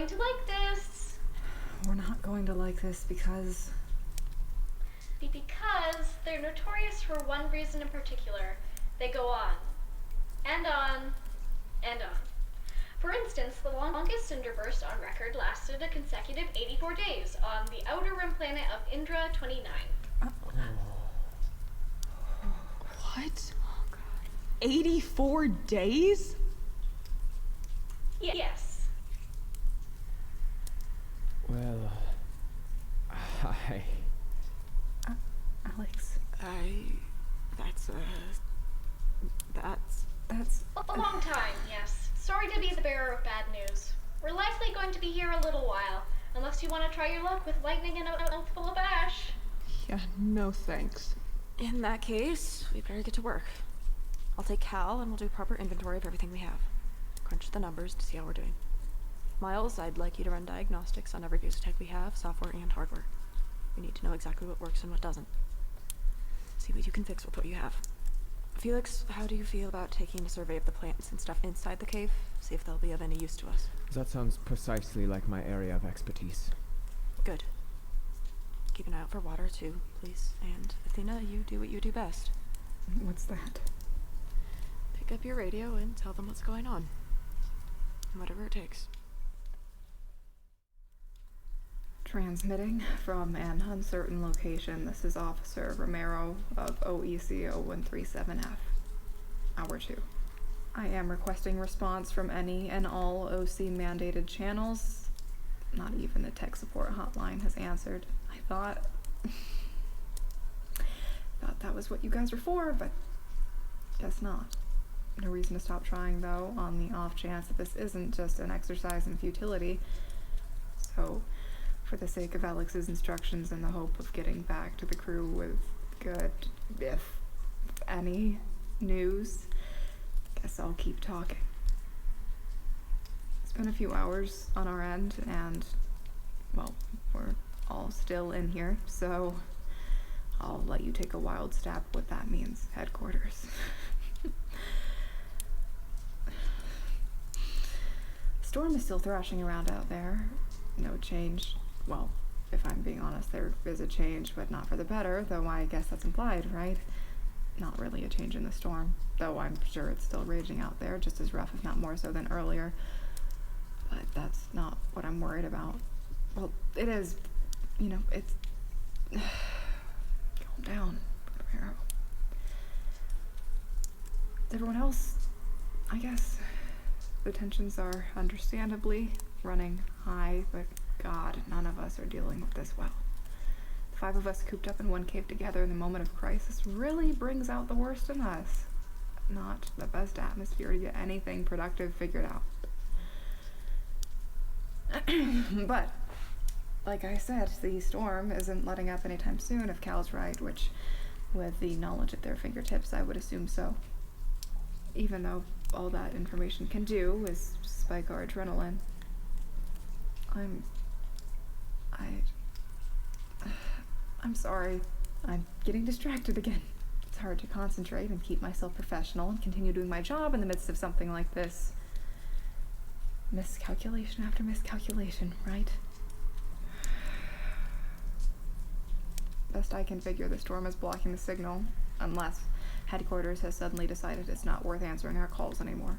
going to like this. We're not going to like this because They're notorious for one reason in particular. They go on. And on. And on. For instance, the longest cinder burst on record lasted a consecutive 84 days on the outer rim planet of Indra 29. What? Oh, God. 84 days? Yes. Well, Alex. That's A long time, yes. Sorry to be the bearer of bad news. We're likely going to be here a little while, unless you want to try your luck with lightning and a mouthful of ash. Yeah, no thanks. In that case, we better get to work. I'll take Cal and we'll do a proper inventory of everything we have. Crunch the numbers to see how we're doing. Miles, I'd like you to run diagnostics on every piece of tech we have, software and hardware. We need to know exactly what works and what doesn't. See what you can fix with what you have. Felix, how do you feel about taking a survey of the plants and stuff inside the cave? See if they'll be of any use to us. that sounds precisely like my area of expertise. Good. Keep an eye out for water, too, please. And Athena, you do what you do best. what's that? Pick up your radio and tell them what's going on. Whatever it takes. Transmitting from an uncertain location. This is Officer Romero of OEC 0137F. Hour 2. I am requesting response from any and all OC mandated channels. Not even the tech support hotline has answered. I thought that was what you guys were for, but guess not. No reason to stop trying though, on the off chance that this isn't just an exercise in futility. So, for the sake of Alex's instructions and the hope of getting back to the crew with good, if any, news, guess I'll keep talking. It's been a few hours on our end, and, well, we're all still in here, so I'll let you take a wild stab at what that means, headquarters. Storm is still thrashing around out there. No change. Well, if I'm being honest, there is a change, but not for the better, though I guess that's implied, right? Not really a change in the storm, though I'm sure it's still raging out there, just as rough, if not more so than earlier. But that's not what I'm worried about. Well, it is, it's... Calm down, Romero. Everyone else, I guess, the tensions are understandably running high, but God, none of us are dealing with this well. The 5 of us cooped up in one cave together in the moment of crisis really brings out the worst in us. Not the best atmosphere to get anything productive figured out. But, like I said, the storm isn't letting up anytime soon if Cal's right, which, with the knowledge at their fingertips, I would assume so. Even though all that information can do is spike our adrenaline. I'm sorry. I'm getting distracted again. It's hard to concentrate and keep myself professional and continue doing my job in the midst of something like this. Miscalculation after miscalculation, right? Best I can figure, the storm is blocking the signal, unless headquarters has suddenly decided it's not worth answering our calls anymore.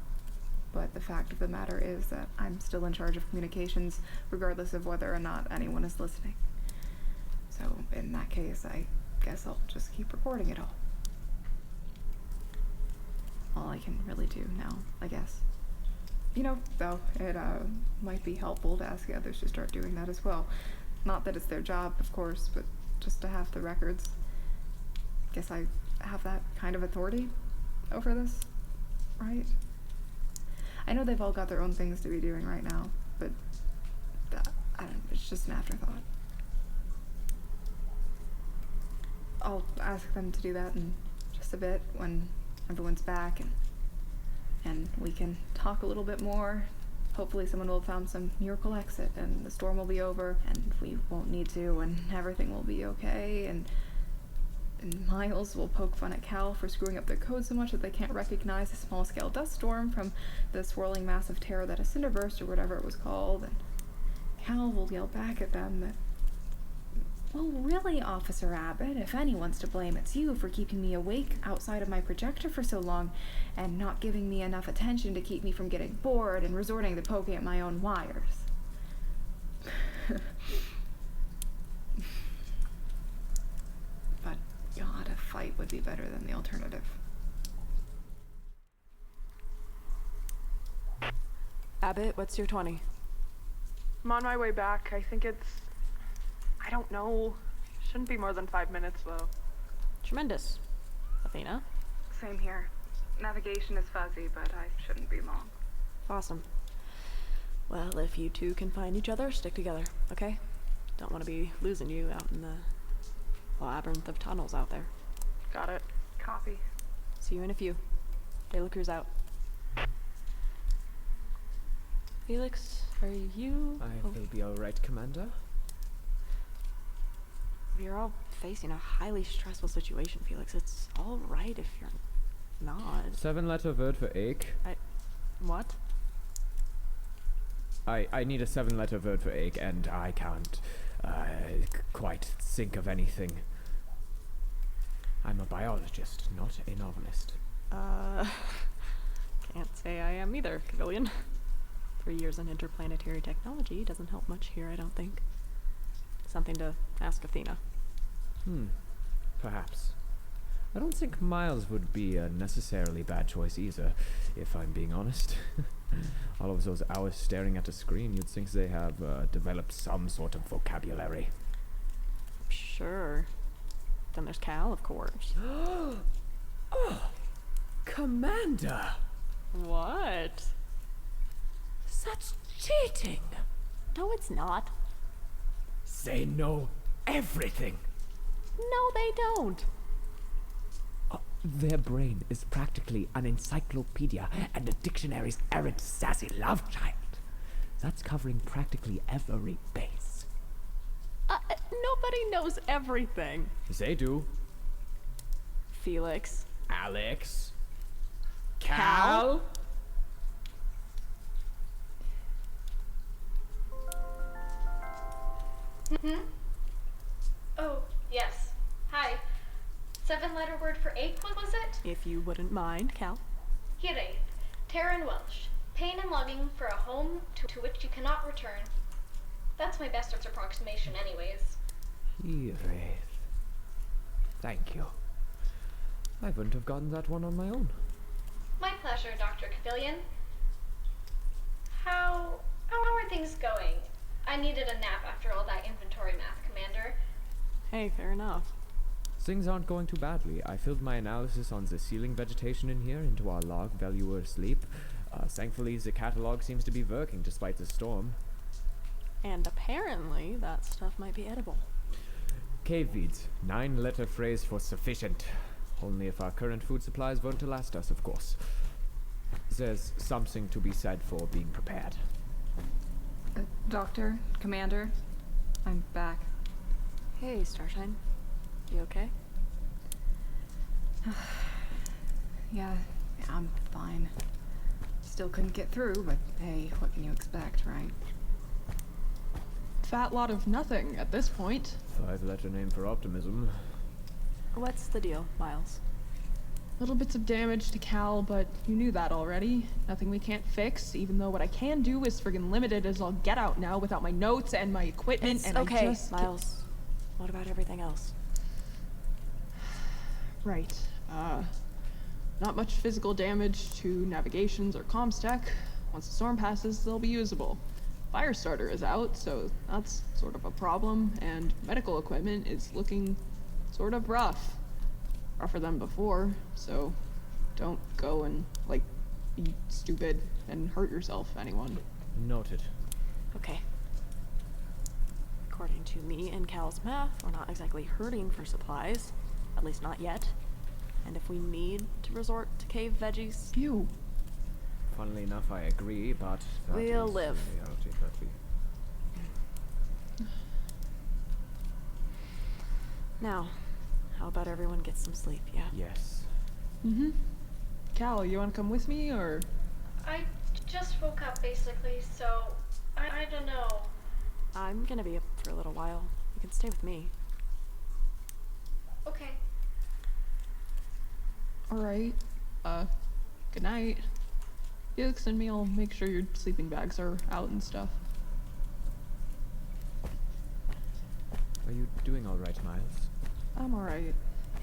But the fact of the matter is that I'm still in charge of communications, regardless of whether or not anyone is listening. So, in that case, I guess I'll just keep reporting it all. All I can really do now, I guess. Though, it might be helpful to ask the others to start doing that as well. Not that it's their job, of course, but just to have the records. Guess I have that kind of authority over this, right? I know they've all got their own things to be doing right now, but it's just an afterthought. I'll ask them to do that in just a bit when everyone's back and we can talk a little bit more. Hopefully someone will have found some miracle exit and the storm will be over and we won't need to and everything will be okay and Miles will poke fun at Cal for screwing up their code so much that they can't recognize a small-scale dust storm from the swirling mass of terror that a cinderburst or whatever it was called. And Cal will yell back at them that, well, really, Officer Abbott, if anyone's to blame, it's you for keeping me awake outside of my projector for so long and not giving me enough attention to keep me from getting bored and resorting to poking at my own wires. But God, a fight would be better than the alternative. Abbott, what's your 20? I'm on my way back. I think I don't know. Shouldn't be more than 5 minutes, though. Tremendous. Athena? Same here. Navigation is fuzzy, but I shouldn't be long. Awesome. Well, if you two can find each other, stick together, okay? Don't want to be losing you out in the labyrinth of tunnels out there. Got it. Copy. See you in a few. Daily Crew's out. Felix, are you... I will be alright, Commander. You're all facing a highly stressful situation, Felix. It's all right if you're not. 7-letter word for ache. What? I need a 7-letter word for ache, and I can't quite think of anything. I'm a biologist, not a novelist. Can't say I am either, Civilian. 3 years in interplanetary technology doesn't help much here, I don't think. Something to ask Athena. Perhaps. I don't think Miles would be a necessarily bad choice either, if I'm being honest. All of those hours staring at a screen, you'd think they have developed some sort of vocabulary. Sure. Then there's Cal, of course. Oh, Commander! What? That's cheating! No, it's not. They know everything! No, they don't. Their brain is practically an encyclopedia and a dictionary's errant sassy love child. That's covering practically every base. Nobody knows everything. They do. Felix. Alex. Cal? Oh, yes. Hi. 7-letter word for ache, what was it? If you wouldn't mind, Cal. Hiraeth. Terra in Welsh. Pain and longing for a home to which you cannot return. That's my best approximation anyways. Hiraeth. Thank you. I wouldn't have gotten that one on my own. My pleasure, Dr. Civilian. How are things going? I needed a nap after all that inventory math, Commander. Hey, fair enough. Things aren't going too badly. I filled my analysis on the ceiling vegetation in here into our log while you were asleep. Thankfully, the catalog seems to be working despite the storm. And apparently, that stuff might be edible. Cave weeds. 9-letter phrase for sufficient. Only if our current food supplies weren't to last us, of course. There's something to be said for being prepared. Doctor, Commander, I'm back. Hey, Starshine. You okay? Yeah, I'm fine. Still couldn't get through, but hey, what can you expect, right? Fat lot of nothing at this point. 5-letter name for optimism. What's the deal, Miles? Little bits of damage to Cal, but you knew that already. Nothing we can't fix, even though what I can do is friggin' limited as I'll get out now without my notes and my equipment, It's and okay, I just... Miles. What about everything else? Right. Not much physical damage to navigations or comms tech. Once the storm passes, they'll be usable. Fire starter is out, so that's sort of a problem, and medical equipment is looking sort of rough. Rougher than before, so don't go and, like, be stupid and hurt yourself, anyone. Noted. Okay. According to me and Cal's math, we're not exactly hurting for supplies. At least not yet. And if we need to resort to cave veggies, Ew. Funnily enough, I agree, but that We'll is live. the reality that we... now, how about everyone get some sleep, yeah? Yes. Mm-hmm. Cal, you wanna come with me, or...? I just woke up basically, so I don't know. I'm gonna be up for a little while. You can stay with me. Okay. Alright. Good night. Felix and me will make sure your sleeping bags are out and stuff. Are you doing all right, Miles? I'm alright.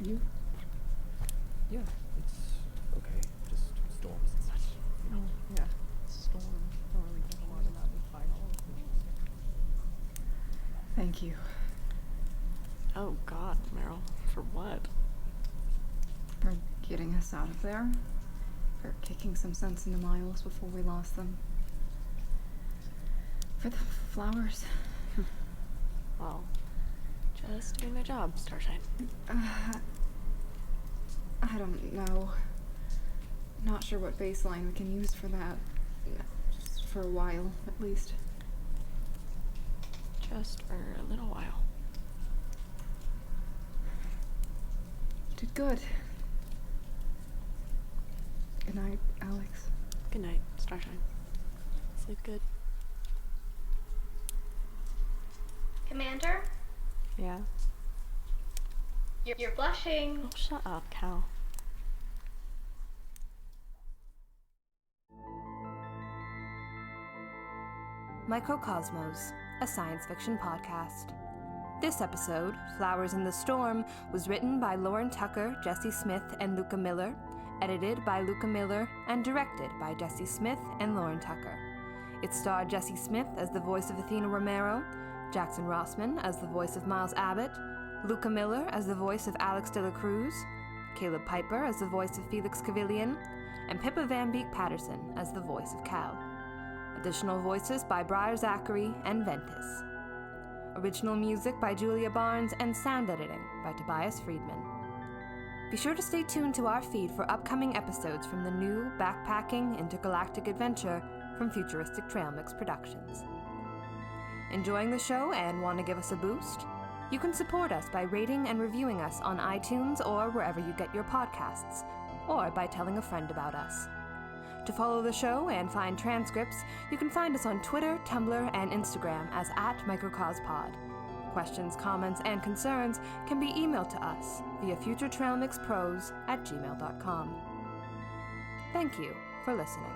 You? Yeah, it's okay. Just storms and such. You know. Yeah. Storm. Don't really think a lot about the biology. Thank you Oh God, Meryl. For what? for getting us out of there. For kicking some sense into Miles before we lost them. For the flowers. Well, just doing my job, Starshine. I don't know. Not sure what baseline we can use for that. Just for a while, at least. Just for a little while. Did good. Good night, Alex. Good night, Starshine. Sleep good. Commander, Yeah? you're blushing. Oh, shut up, Cal. Microcosmos, a science fiction podcast. This episode, Flowers in the Storm, was written by Lauren Tucker, Jesse Smith, and Luca Miller, edited by Luca Miller, and directed by Jesse Smith and Lauren Tucker. It starred Jesse Smith as the voice of Athena Romero, Jackson Rossman as the voice of Miles Abbott, Luca Miller as the voice of Alex de la Cruz, Caleb Piper as the voice of Felix Cavillion, and Pippa Van Beek Patterson as the voice of Cal. Additional voices by Briar Zachary and Ventus. Original music by Julia Barnes and sound editing by Tobias Friedman. Be sure to stay tuned to our feed for upcoming episodes from the new backpacking intergalactic adventure from Futuristic Trail Mix Productions. Enjoying the show and want to give us a boost? You can support us by rating and reviewing us on iTunes or wherever you get your podcasts, or by telling a friend about us. To follow the show and find transcripts, you can find us on Twitter, Tumblr, and Instagram as @MicrocosPod. Questions, comments, and concerns can be emailed to us via futuretrailmixpros@gmail.com. Thank you for listening.